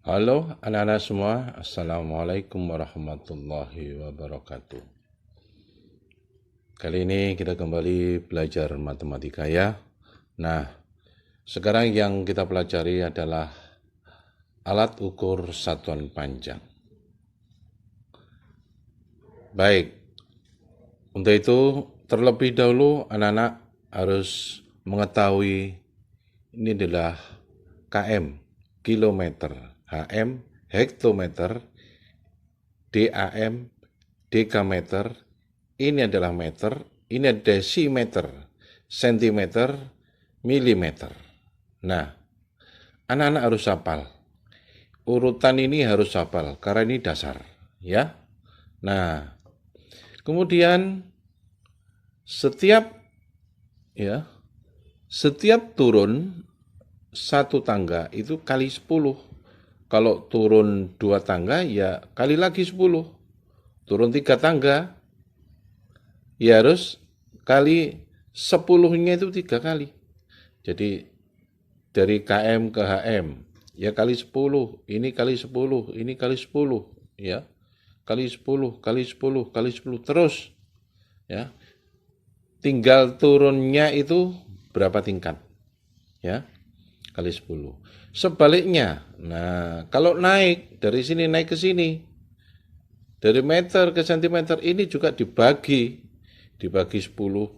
Halo anak-anak semua, Assalamualaikum warahmatullahi wabarakatuh. Kali ini kita kembali belajar matematika ya. Nah, sekarang yang kita pelajari adalah alat ukur satuan panjang. Baik, untuk itu terlebih dahulu anak-anak harus mengetahui ini adalah km, kilometer, hm, hektometer, dam, dekameter, ini adalah meter, ini desimeter, sentimeter, milimeter. Nah, anak-anak harus hafal. Urutan ini harus hafal karena ini dasar, ya. Nah, kemudian setiap ya, setiap turun satu tangga itu kali 10. Kalau turun 2 tangga ya kali lagi 10. Turun 3 tangga ya harus kali 10-nya itu 3 kali. Jadi dari km ke hm ya kali 10, ini kali 10, ini kali 10 ya. Kali 10, kali 10, kali 10 terus ya. Tinggal turunnya itu berapa tingkat ya. Kali 10. Sebaliknya, nah kalau naik dari sini naik ke sini, dari meter ke sentimeter ini juga dibagi 10,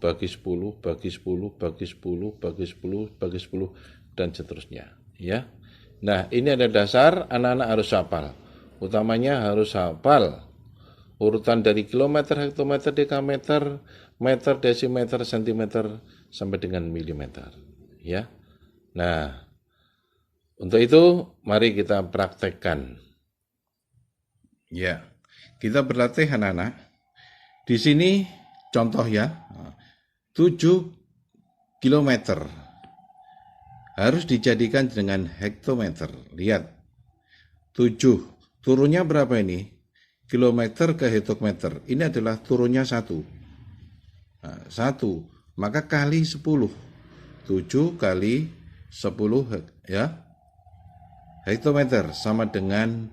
bagi 10, bagi 10, bagi 10, bagi 10, bagi 10, dan seterusnya. Ya. Nah, ini ada dasar anak-anak harus hafal. Utamanya harus hafal urutan dari kilometer, hektometer, dekameter, meter, desimeter, sentimeter, sampai dengan milimeter. Ya. Nah, untuk itu mari kita praktekkan. Ya, kita berlatih anak-anak. Di sini contoh ya, 7 kilometer harus dijadikan dengan hektometer. Lihat, 7. Turunnya berapa ini? Kilometer ke hektometer. Ini adalah turunnya 1. Nah, 1. Maka kali 10. 7 kali 10 ya. Hektometer sama dengan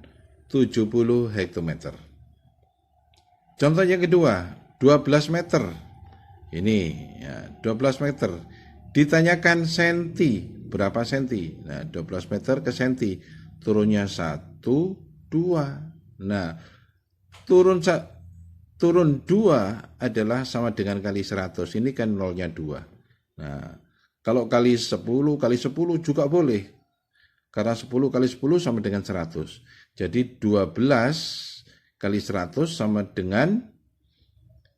70 hektometer. Contoh yang kedua, 12 meter. Ini ya, 12 meter. Ditanyakan senti, berapa senti? Nah, 12 meter ke senti. Turunnya 1, 2. Nah, turun 2 adalah sama dengan kali 100. Ini kan nolnya 2. Nah, kalau kali 10 juga boleh. Karena 10 kali 10 sama dengan 100. Jadi 12 kali 100 sama dengan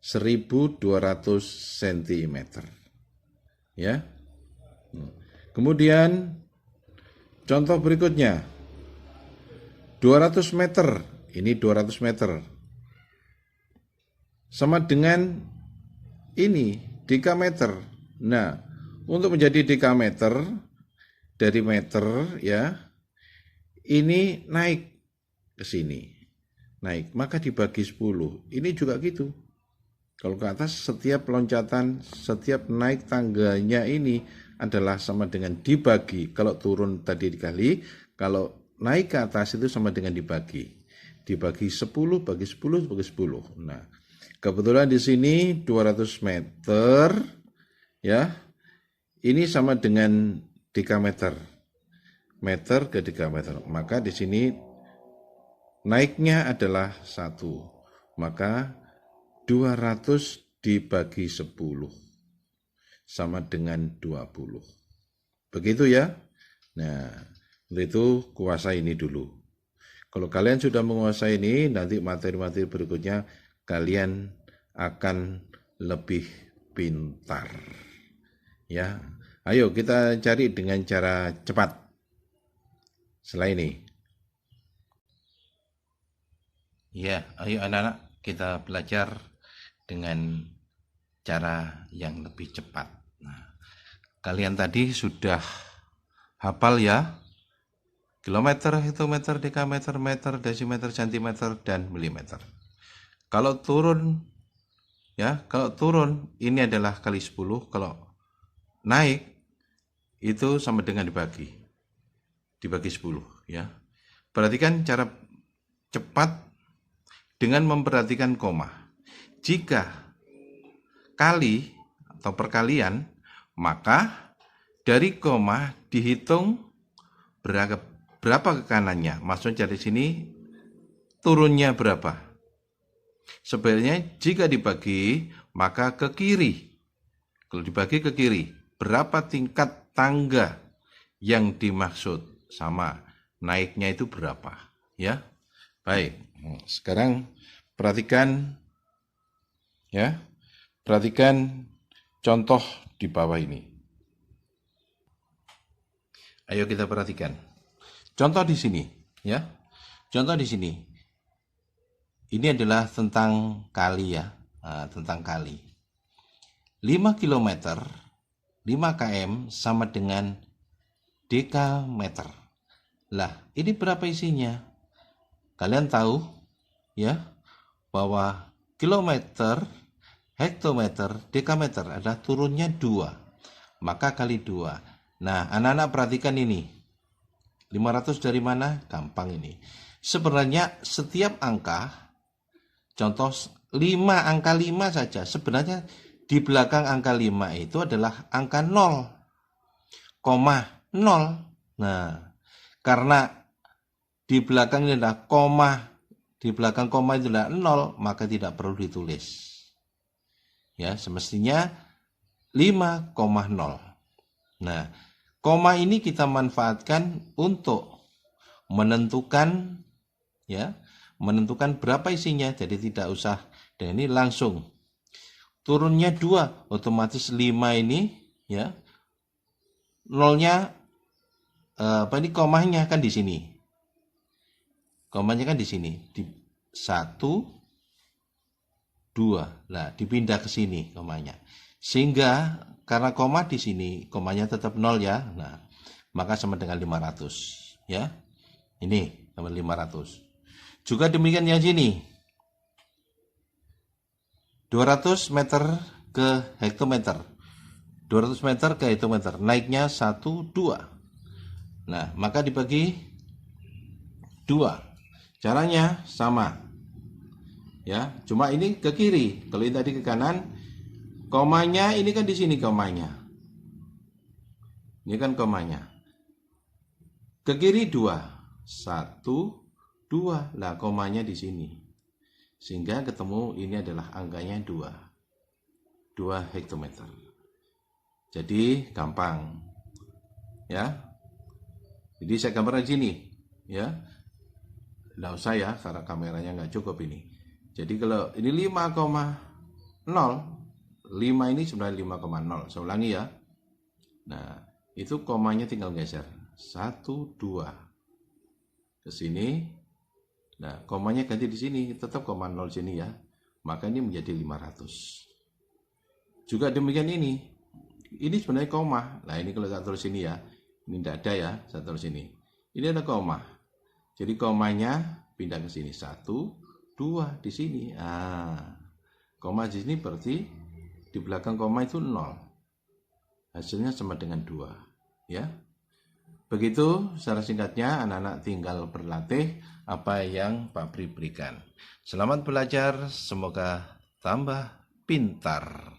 1200 cm. Ya. Kemudian contoh berikutnya. 200 meter. Ini 200 meter. Sama dengan ini dekameter. Nah, untuk menjadi dekameter dari meter ya, ini naik ke sini. Naik, maka dibagi 10. Ini juga gitu. Kalau ke atas setiap loncatan, setiap naik tangganya ini adalah sama dengan dibagi. Kalau turun tadi dikali, kalau naik ke atas itu sama dengan dibagi. Dibagi 10, bagi 10, bagi 10. Nah, kebetulan di sini 200 meter ya. Ini sama dengan dekameter. Meter ke dekameter. Maka di sini naiknya adalah 1. Maka 200 dibagi 10 sama dengan 20. Begitu ya. Nah, untuk itu kuasai ini dulu. Kalau kalian sudah menguasai ini, nanti materi-materi berikutnya kalian akan lebih pintar. Ya. Ayo kita cari dengan cara cepat. Setelah ini. Ya, ayo anak-anak kita belajar dengan cara yang lebih cepat. Nah, kalian tadi sudah hafal ya, kilometer, hektometer, dekameter, meter, desimeter, sentimeter, dan milimeter. Kalau turun ini adalah kali 10, kalau naik itu sama dengan dibagi 10 ya. Perhatikan cara cepat dengan memperhatikan koma. Jika kali atau perkalian, maka dari koma dihitung berapa ke kanannya. Maksudnya dari sini turunnya berapa. Sebenarnya jika dibagi, maka ke kiri. Kalau dibagi ke kiri, berapa tingkat tangga yang dimaksud? Sama, naiknya itu berapa? Ya, baik. Sekarang perhatikan, ya, perhatikan contoh di bawah ini. Ayo kita perhatikan. Contoh di sini, ya. Contoh di sini. Ini adalah tentang kali ya, tentang kali. 5 km, 5 km sama dengan dekameter. Lah, ini berapa isinya? Kalian tahu ya bahwa kilometer, hektometer, dekameter adalah turunnya 2. Maka kali 2. Nah, anak-anak perhatikan ini. 500 dari mana? Gampang ini. Sebenarnya setiap angka, contoh 5, angka 5 saja, sebenarnya di belakang angka 5 itu adalah angka 0, 0. Nah, karena di belakang ini adalah koma, di belakang koma itu adalah 0, maka tidak perlu ditulis. Ya, semestinya 5,0. Nah, koma ini kita manfaatkan untuk menentukan ya, menentukan berapa isinya. Jadi tidak usah, dan ini langsung turunnya 2, otomatis 5 ini ya. Nolnya ini komanya kan di sini. Komanya kan di sini. Di 1 2. Nah, dipindah ke sini komanya. Sehingga karena koma di sini, komanya tetap 0 ya. Nah, maka sama dengan 500 ya. Ini sama 500. Juga demikian yang sini. 200 meter ke hektometer. 200 meter ke hektometer. Naiknya 1 2. Nah, maka dibagi 2. Caranya sama. Ya, cuma ini ke kiri. Kalau ini tadi ke kanan, komanya ini kan di sini komanya. Ini kan komanya. Ke kiri 2. 1 2. Lah, komanya di sini. Sehingga ketemu ini adalah angkanya 2. 2 hektometer. Jadi gampang. Ya. Jadi saya gambarkan di sini, ya. Nggak usah ya, karena kameranya nggak cukup ini. Jadi kalau ini 5,0, 5 ini sebenarnya 5,0. Saya ulangi ya. Nah, itu komanya tinggal geser. 1 2 ke sini. Nah, komanya ganti di sini, tetap koma 0 sini ya. Maka ini menjadi 500. Juga demikian ini. Ini sebenarnya koma. Nah, ini kalau saya tulis sini ya. Ini tidak ada ya, saya tulis sini. Ini ada koma. Jadi komanya pindah ke sini. 1 2 di sini. Koma di sini berarti di belakang koma itu 0. Hasilnya sama dengan 2. Ya. Begitu secara singkatnya, anak-anak tinggal berlatih apa yang Pak Pri berikan. Selamat belajar, semoga tambah pintar.